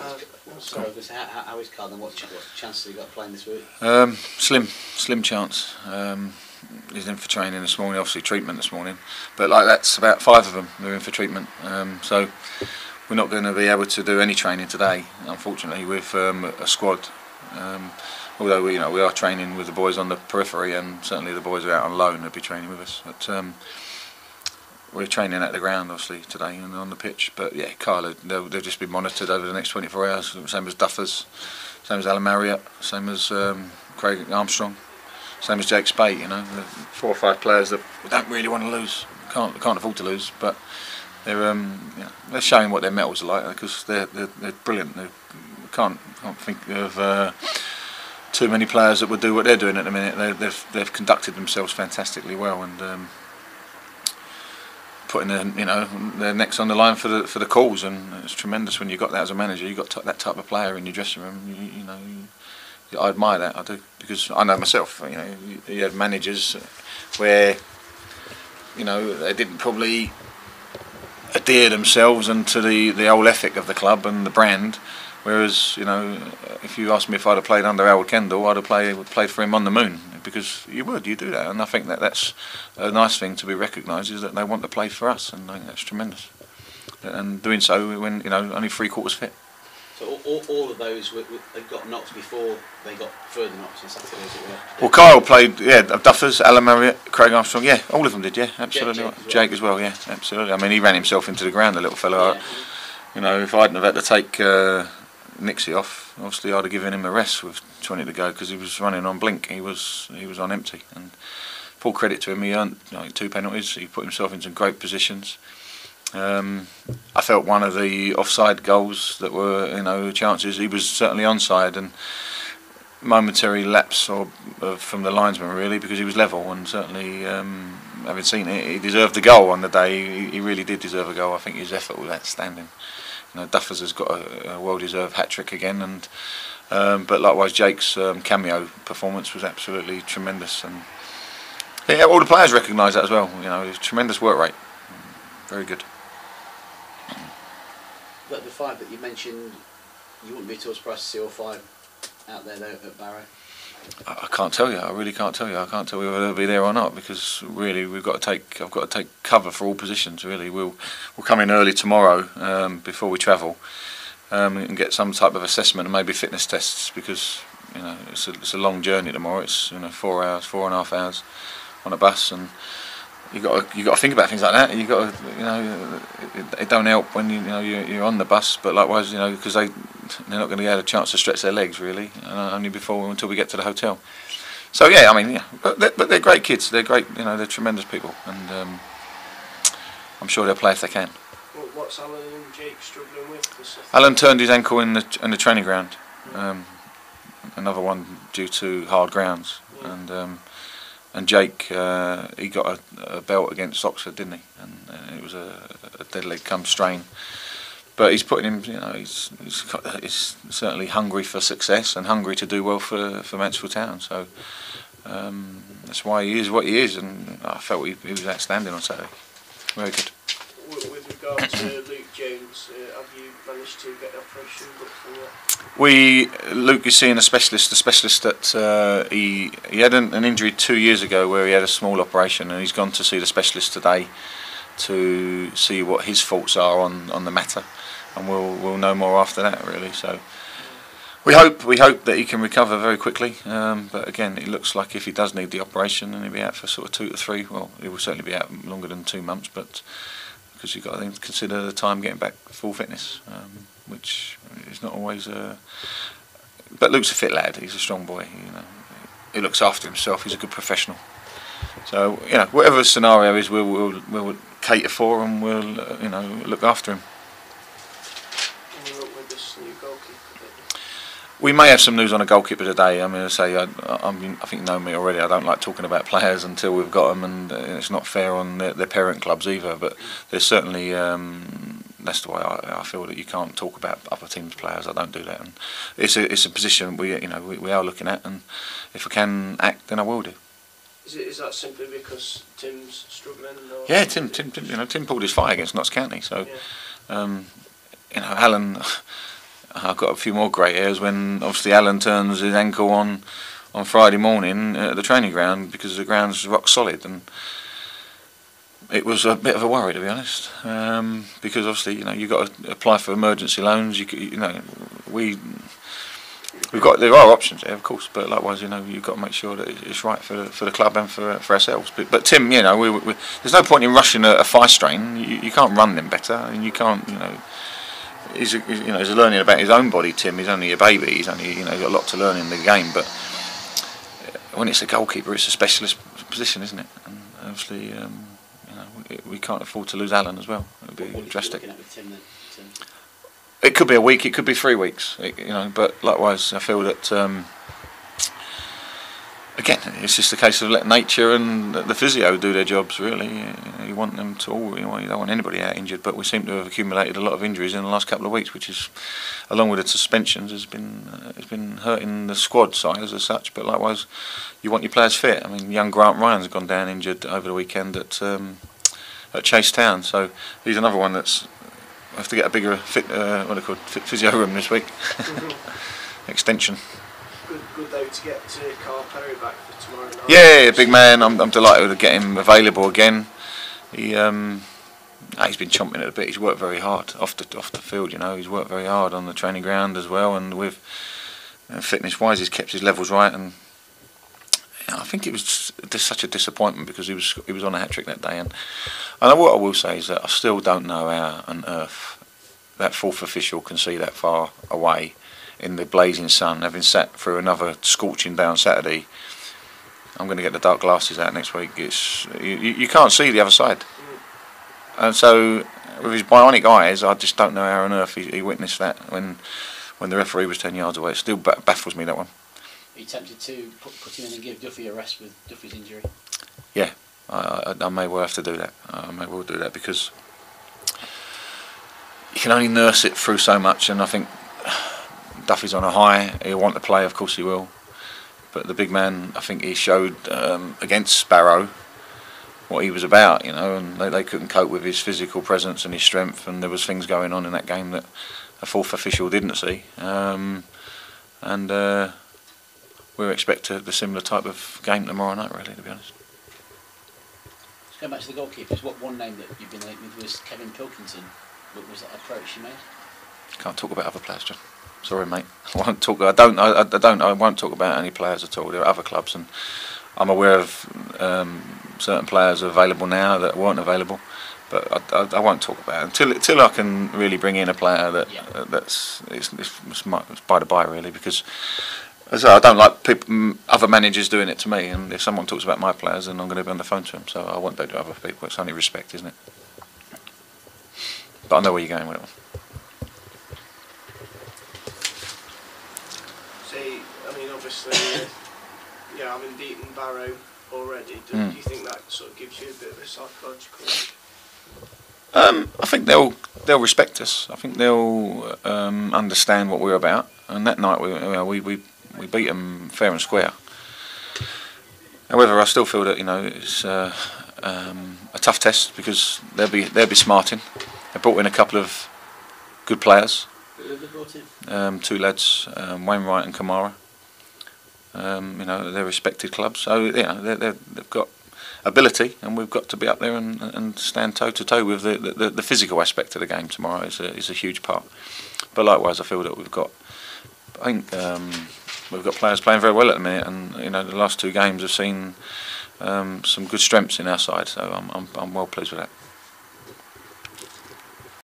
How is Carden? What chances have he got playing this week? Slim chance. He's in for training this morning, obviously treatment this morning, but like that's about 5 of them who are in for treatment. So we're not going to be able to do any training today, unfortunately, with a squad. Although we are training with the boys on the periphery, and certainly the boys are out on loan will be training with us. But we're training at the ground obviously today and on the pitch. But yeah, Carlo, they'll just be monitored over the next 24 hours. Same as Duffers, same as Alan Marriott, same as Craig Armstrong, same as Jake Spate. 4 or 5 players that we don't really want to lose. Can't afford to lose, but they're showing what their metals are like, because they're brilliant. They can't think of too many players that would do what they're doing at the minute. They've conducted themselves fantastically well, and putting their necks on the line for the calls, and it's tremendous when you've got that as a manager. You've got that type of player in your dressing room. I admire that, I do, because I know myself. You had managers where they didn't probably adhere themselves into the old ethic of the club and the brand. Whereas, if you asked me if I'd have played under Howard Kendall, I'd have played for him on the moon, because you do that, and I think that's a nice thing to be recognised, is that they want to play for us, and I think that's tremendous. And doing so when only 3/4 fit. So all of those they got knocks before they got further knocks on Saturday, as it were. Well, Kyle played, Duffers, Alan Marriott, Craig Armstrong, all of them did, absolutely. Jake as well, absolutely. I mean, he ran himself into the ground, the little fellow. Yeah. If I hadn't have had to take Nixie off, obviously I'd have given him a rest with 20 to go, because he was running on blink. He was on empty, and full credit to him. He earned 2 penalties. He put himself into great positions. I felt one of the offside goals that were chances, he was certainly onside, and momentary lapse from the linesman, really, because he was level, and certainly having seen it, he deserved the goal on the day. He really did deserve a goal. I think his effort was outstanding. Duffers has got a well-deserved hat-trick again, and but likewise Jake's cameo performance was absolutely tremendous, and all the players recognised that as well. Tremendous work rate, very good. But the 5 that you mentioned, you wouldn't be too surprised to see all 5 out there though at Barrow. I can't tell you. I really can't tell you. I can't tell you whether they'll be there or not, because really I've got to take cover for all positions. Really, we'll come in early tomorrow before we travel and get some type of assessment and maybe fitness tests, because it's a long journey tomorrow. It's 4 hours, 4.5 hours on a bus, and you got to think about things like that. You got to it don't help when you're on the bus, but likewise because they're not going to get a chance to stretch their legs really only until we get to the hotel. So but they're great kids. They're great. They're tremendous people, and I'm sure they'll play if they can. What's Alan and Jake struggling with? Alan turned his ankle in the training ground. Another one due to hard grounds, and Jake, he got a belt against Oxford, didn't he? And it was a dead leg come strain. But he's putting him, he's certainly hungry for success and hungry to do well for Mansfield Town. So that's why he is what he is, and I felt he was outstanding on Saturday. Very good. With regard to Luke Jones, have you managed to get the operation booked for that? Luke is seeing a specialist that he had an injury 2 years ago where he had a small operation, and he's gone to see the specialist today to see what his thoughts are on the matter, and we'll know more after that really. So we hope that he can recover very quickly, but again it looks like if he does need the operation, then he'll be out for sort of 2 to 3. Well, he will certainly be out longer than 2 months, but because you've got to consider the time getting back full fitness, which is not always. But Luke's a fit lad. He's a strong boy. He looks after himself. He's a good professional. So whatever the scenario is, we'll cater for, and we'll look after him. And you look with this new goalkeeper. We may have some news on a goalkeeper today. I mean, I think you know me already. I don't like talking about players until we've got them, and it's not fair on their parent clubs either. But there's certainly that's the way I feel, that you can't talk about other teams' players. I don't do that, and it's a position we are looking at, and if I can act, then I will do. Is that simply because Tim's struggling? Or yeah, Tim pulled his fight against Notts County, so Alan. I've got a few more grey hairs when obviously Alan turns his ankle on Friday morning at the training ground, because the ground's rock solid, and it was a bit of a worry, to be honest, because obviously you've got to apply for emergency loans. There are options there, of course, but likewise you've got to make sure that it's right for the club and for ourselves. But Tim, there's no point in rushing a thigh strain. You can't run them better, and you can't he's learning about his own body. Tim, he's only a baby. He's only got a lot to learn in the game. But when it's a goalkeeper, it's a specialist position, isn't it? And obviously, we can't afford to lose Alan as well. It would be drastic. It could be a week. It could be 3 weeks. But likewise, I feel that again, it's just a case of letting nature and the physio do their jobs. Really, you want them to all. You don't want anybody out injured. But we seem to have accumulated a lot of injuries in the last couple of weeks, which is, along with the suspensions, has been hurting the squad size as such. But likewise, you want your players fit. I mean, young Grant Ryan's gone down injured over the weekend at Chase Town. So he's another one that's. I have to get a bigger physio room this week. Extension. Good though to get Carl Perry back for tomorrow night. Yeah, big man. I'm delighted to get him available again. He's been chomping at the bit. He's worked very hard off the field. He's worked very hard on the training ground as well, and with fitness wise, he's kept his levels right. And I think it was just such a disappointment, because he was on a hat trick that day. And what I will say is that I still don't know how on earth that fourth official can see that far away in the blazing sun, having sat through another scorching day on Saturday. I'm going to get the dark glasses out next week. You can't see the other side, and so with his bionic eyes, I just don't know how on earth he witnessed that when the referee was 10 yards away. It still baffles me, that one. Are you tempted to put him in and give Duffy a rest with Duffy's injury? Yeah, I may well have to do that. I may well do that, because you can only nurse it through so much, and I think Duffy's on a high. He'll want to play, of course he will. But the big man, I think he showed against Sparrow what he was about, and they couldn't cope with his physical presence and his strength, and there was things going on in that game that a fourth official didn't see. We'll expect the similar type of game tomorrow night, really, to be honest. Let's go back to the goalkeepers. One name that you've been linked with was Kevin Pilkington. What was that approach you made? Can't talk about other players, John. Sorry, mate. I won't talk. I won't talk about any players at all. There are other clubs, and I'm aware of certain players available now that weren't available, but I won't talk about it until I can really bring in a player that's by the by, really, because. As I don't like other managers doing it to me, and if someone talks about my players, then I'm going to be on the phone to them. So I won't do it to other people. It's only respect, isn't it? But I know where you're going with it. See, obviously, having beaten Barrow already, do you think that sort of gives you a bit of a psychological edge? I think they'll respect us. I think they'll understand what we're about. And that night we beat them fair and square. However, I still feel that it's a tough test, because they'll be smarting. They brought in a couple of good players. Who have they brought in? 2 lads, Wainwright and Kamara. They're respected clubs, so they've got ability, and we've got to be up there and stand toe to toe with the physical aspect of the game tomorrow. Is a huge part. But likewise, I feel that we've got players playing very well at the minute, and the last 2 games have seen some good strengths in our side. So I'm well pleased with that.